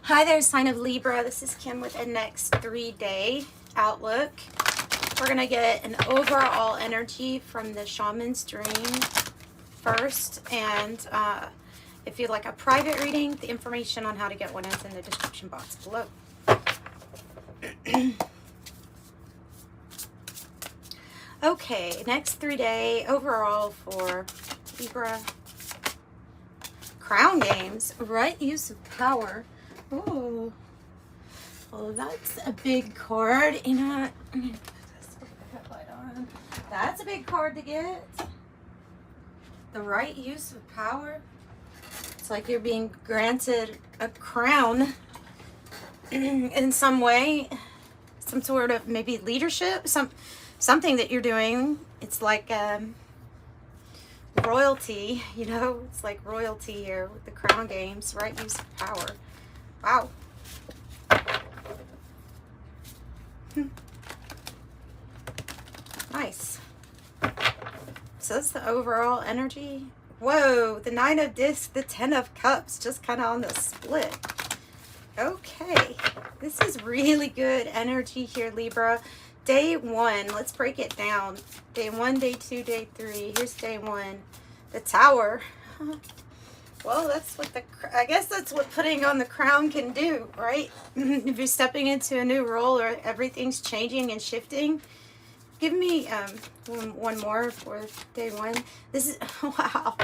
Hi there, sign of Libra. This is Kim with a next 3-day outlook. We're going to get an overall energy from the shaman's dream first. And if you'd like a private reading, the information on how to get one is in the description box below. Okay, next 3-day overall for Libra. Crown games, right use of power. Oh, well, that's a big card. You know what? I'm gonna put this headlight on. That's a big card to get. The right use of power. It's like you're being granted a crown in some way, some sort of maybe leadership, something that you're doing. It's like royalty, you know. It's like royalty here with the crown games, right use of power. Wow. Nice. So that's the overall energy. Whoa, the 9 of discs, the 10 of cups, just kind of on the split. Okay, this is really good energy here, Libra. Day 1, let's break it down. Day 1, day 2, day 3. Here's day 1. The Tower. Well, that's what I guess that's what putting on the crown can do, right? If you're stepping into a new role or everything's changing and shifting. Give me one more for day 1. This is, wow.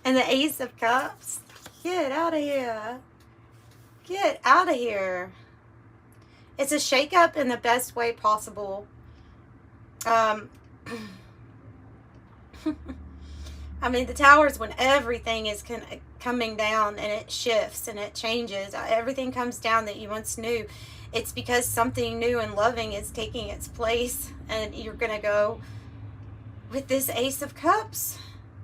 And the Ace of Cups. Get out of here. Get out of here. It's a shake-up in the best way possible. I mean, the Tower is when everything is coming down and it shifts and it changes. Everything comes down that you once knew. It's because something new and loving is taking its place, and you're going to go with this Ace of Cups.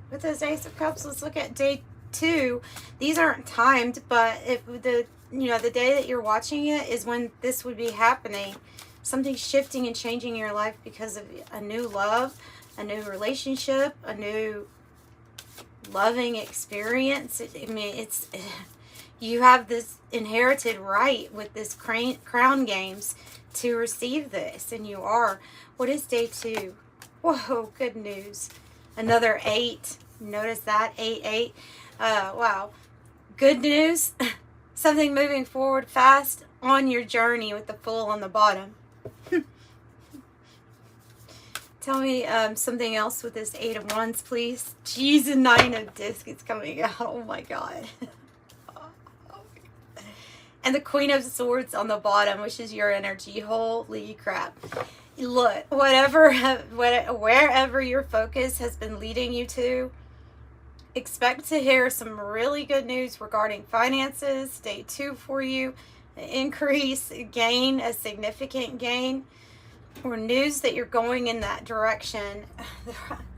With this Ace of Cups, let's look at day 2. These aren't timed, but if the day that you're watching it is when this would be happening. Something shifting and changing in your life because of a new love, a new relationship, a new loving experience. I mean, it's you have this inherited right with this crown games to receive this, and you are. What is day 2? Whoa, good news. Another 8. Notice that 8. Wow, good news. Something moving forward fast on your journey with the Fool on the bottom. Tell me something else with this 8 of Wands, please. Jeez, a 9 of discs is coming out. Oh my God. And the Queen of Swords on the bottom, which is your energy. Holy crap. Look, wherever your focus has been leading you to, expect to hear some really good news regarding finances. Day 2 for you. An increase, a gain, a significant gain, or news that you're going in that direction.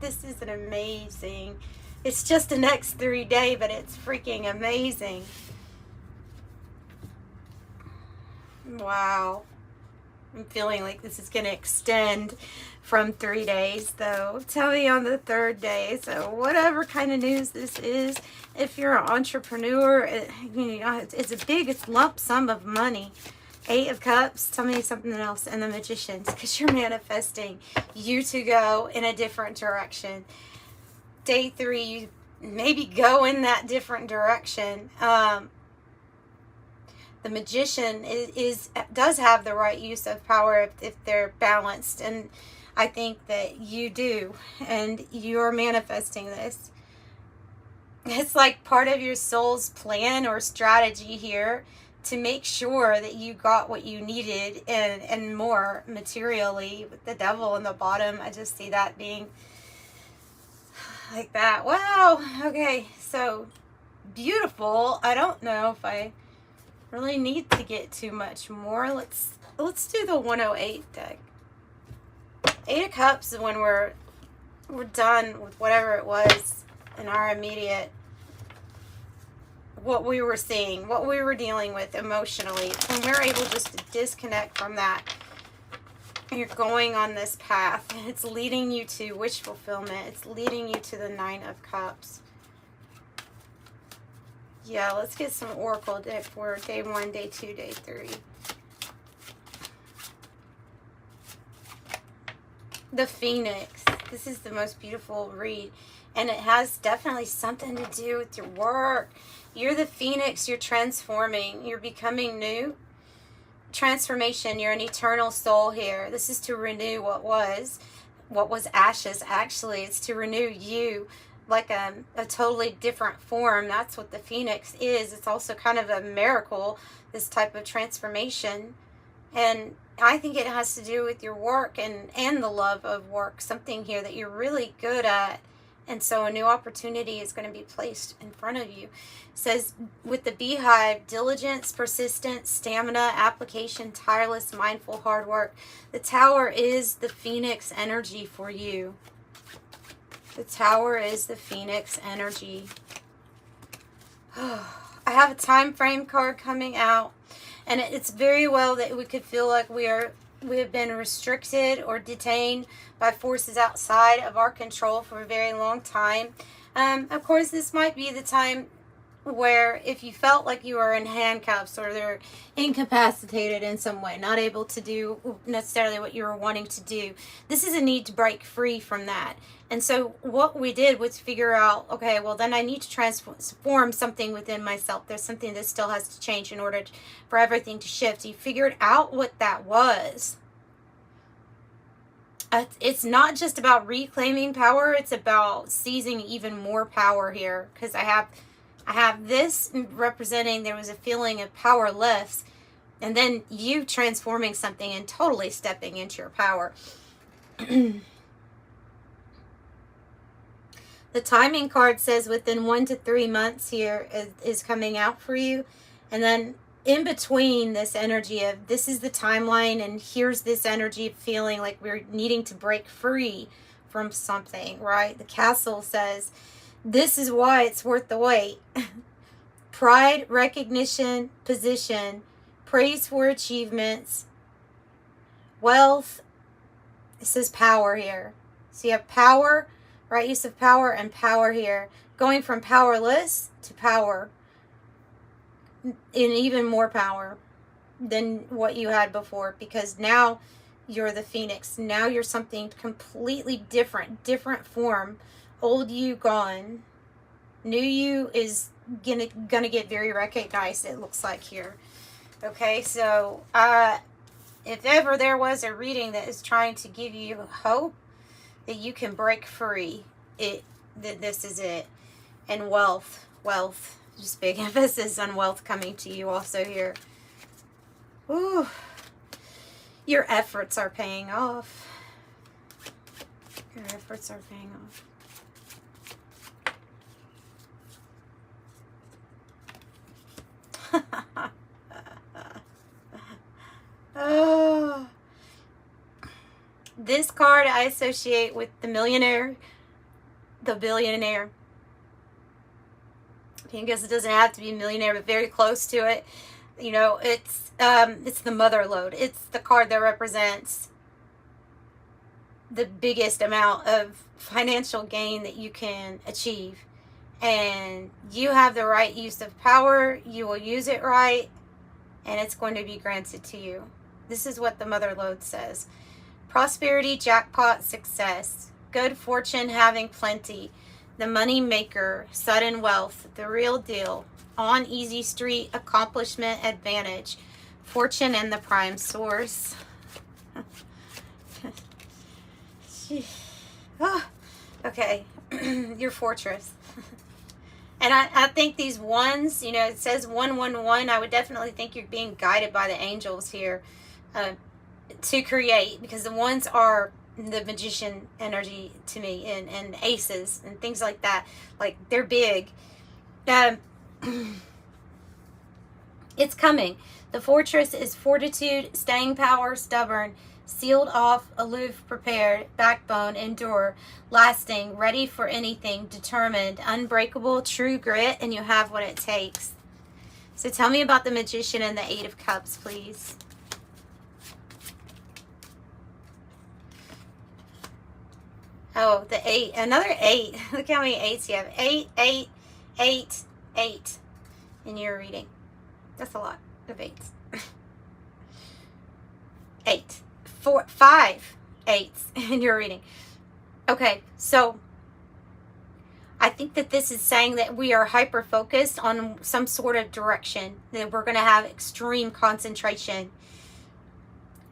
This is an amazing. It's just the next 3 days, but it's freaking amazing. Wow. I'm feeling like this is going to extend from 3 days, though. Tell me on the 3rd day. So whatever kind of news this is, if you're an entrepreneur, it's a big lump sum of money. 8 of Cups, tell me something else. And the Magicians, because you're manifesting you to go in a different direction. Day 3, you maybe go in that different direction. The Magician does have the right use of power if they're balanced, and I think that you do, and you're manifesting this. It's like part of your soul's plan or strategy here to make sure that you got what you needed and more materially. With the Devil on the bottom, I just see that being like that. Wow. Okay, so beautiful. I don't know if I really need to get too much more. Let's do the 108 deck. 8 of Cups is when we're done with whatever it was in our immediate, what we were seeing, what we were dealing with emotionally. When we're able just to disconnect from that, you're going on this path. It's leading you to wish fulfillment. It's leading you to the 9 of Cups. Yeah, let's get some oracle deck for day 1, day 2, day 3. The Phoenix. This is the most beautiful read. And it has definitely something to do with your work. You're the Phoenix. You're transforming. You're becoming new. Transformation. You're an eternal soul here. This is to renew what was ashes. Actually, it's to renew you, like a totally different form. That's what the Phoenix is. It's also kind of a miracle, this type of transformation. And I think it has to do with your work and the love of work, something here that you're really good at. And so a new opportunity is going to be placed in front of you. It says, with the beehive, diligence, persistence, stamina, application, tireless, mindful, hard work. The Tower is the Phoenix energy for you. The Tower is the Phoenix energy. I have a time frame card coming out. And it's very well that we could feel like we have been restricted or detained by forces outside of our control for a very long time. Of course, this might be the time where if you felt like you were in handcuffs or they're incapacitated in some way, not able to do necessarily what you were wanting to do, this is a need to break free from that. And so what we did was figure out, okay, well then I need to transform something within myself. There's something that still has to change in order for everything to shift. You figured out what that was. It's not just about reclaiming power. It's about seizing even more power here. Because I have this representing there was a feeling of powerless. And then you transforming something and totally stepping into your power. The timing card says within 1 to 3 months here is coming out for you. And then in between this energy of this is the timeline and here's this energy of feeling like we're needing to break free from something, right? The Castle says this is why it's worth the wait. Pride, recognition, position, praise for achievements, wealth. It says power here. So you have power, right? Use of power and power here. Going from powerless to power. And even more power than what you had before. Because now you're the Phoenix. Now you're something completely different form. Old you gone. New you is gonna get very recognized, it looks like here. Okay, so if ever there was a reading that is trying to give you hope that you can break free, this is it. And wealth, just big emphasis on wealth coming to you also here. Ooh, your efforts are paying off. Your efforts are paying off. Oh. This card I associate with the Millionaire, the Billionaire. I guess it doesn't have to be a millionaire, but very close to it. You know, it's the mother lode. It's the card that represents the biggest amount of financial gain that you can achieve. And you have the right use of power. You will use it right, and it's going to be granted to you. This is what the mother lode says. Prosperity, jackpot, success, good fortune, having plenty, the money maker, sudden wealth, the real deal, on easy street, accomplishment, advantage, fortune, and the prime source. Oh, okay, your fortress. And I think these ones, you know, it says 111. I would definitely think you're being guided by the angels here to create, because the ones are the magician energy to me, and aces and things like that. Like, they're big. It's coming. The fortress is fortitude, staying power, stubborn, sealed off, aloof, prepared, backbone, endure, lasting, ready for anything, determined, unbreakable, true grit, and you have what it takes. So tell me about the magician and the 8 of Cups, please. Oh, the 8. Another 8. Look how many 8s you have. 8, 8, 8, 8. in your reading. That's a lot of 8s. 8. 4, 5 8s in your reading. Okay, so I think that this is saying that we are hyper-focused on some sort of direction, that we're going to have extreme concentration.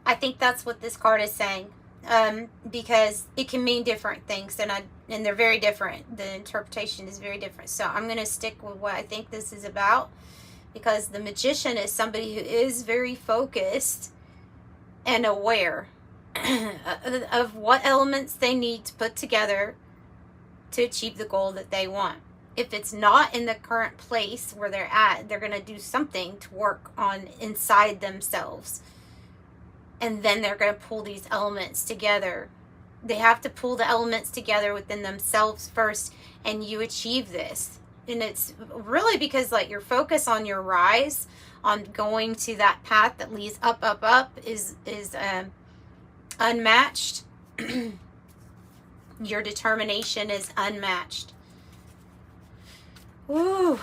I think that's what this card is saying, because it can mean different things, and they're very different. The interpretation is very different. So I'm going to stick with what I think this is about, because the magician is somebody who is very focused and aware of what elements they need to put together to achieve the goal that they want. If it's not in the current place where they're at, they're going to do something to work on inside themselves. And then they're going to pull these elements together. They have to pull the elements together within themselves first, and you achieve this. And it's really because, like, your focus on your rise, on going to that path that leads up, up, up is unmatched. Your determination is unmatched. Ooh,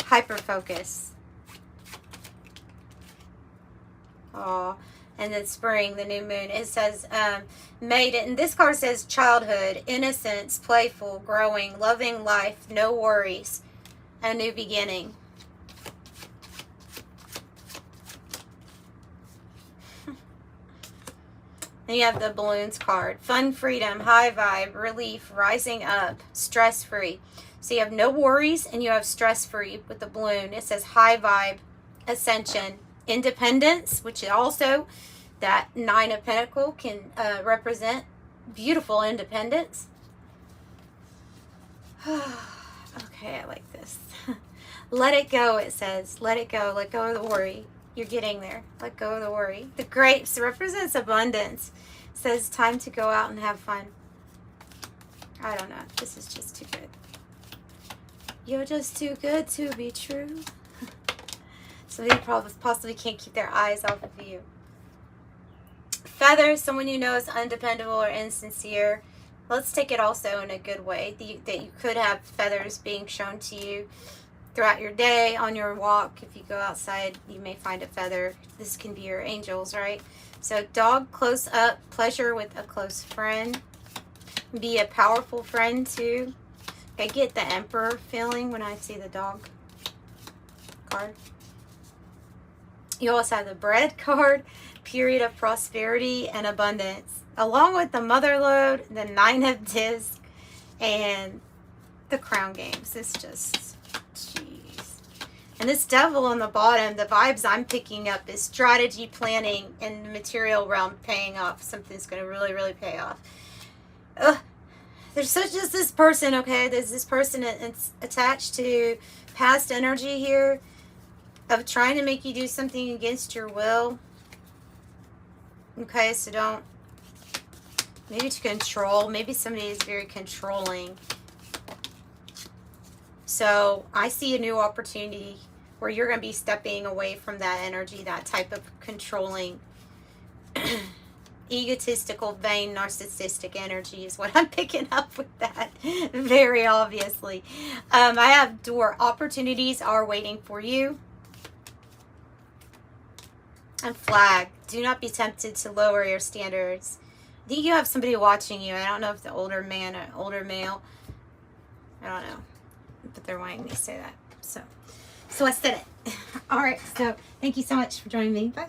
hyper focus. Oh, and then spring, the new moon. It says, maiden. And this card says childhood, innocence, playful, growing, loving life, no worries, a new beginning. And you have the balloons card. Fun, freedom, high vibe, relief, rising up, stress-free. So you have no worries and you have stress-free with the balloon. It says high vibe, ascension, independence, which is also that 9 of Pentacles can represent beautiful independence. Okay, I like this. Let it go, it says. Let it go. Let go of the worry. You're getting there. Let go of the worry. The grapes represents abundance. It says time to go out and have fun. I don't know. This is just too good. You're just too good to be true. Somebody probably possibly can't keep their eyes off of you. Feathers, someone you know is undependable or insincere. Let's take it also in a good way. That you could have feathers being shown to you throughout your day, on your walk. If you go outside, you may find a feather. This can be your angels, right? So dog close up, pleasure with a close friend. Be a powerful friend too. I get the emperor feeling when I see the dog card. You also have the bread card, period of prosperity and abundance, along with the mother lode, the 9 of disc, and the crown games. It's just, jeez. And this devil on the bottom, the vibes I'm picking up is strategy, planning, and the material realm paying off. Something's going to really, really pay off. There's just this person, okay? There's this person that's attached to past energy here of trying to make you do something against your will. Okay, so don't, maybe to control, maybe somebody is very controlling. So I see a new opportunity where you're going to be stepping away from that energy, that type of controlling, egotistical, vain, narcissistic energy is what I'm picking up with that, very obviously. I have door opportunities are waiting for you. And flag, do not be tempted to lower your standards. I think you have somebody watching you. I don't know if the older man or older male. I don't know. But they're wanting me to say that. So I said it. All right. So thank you so much for joining me. Bye.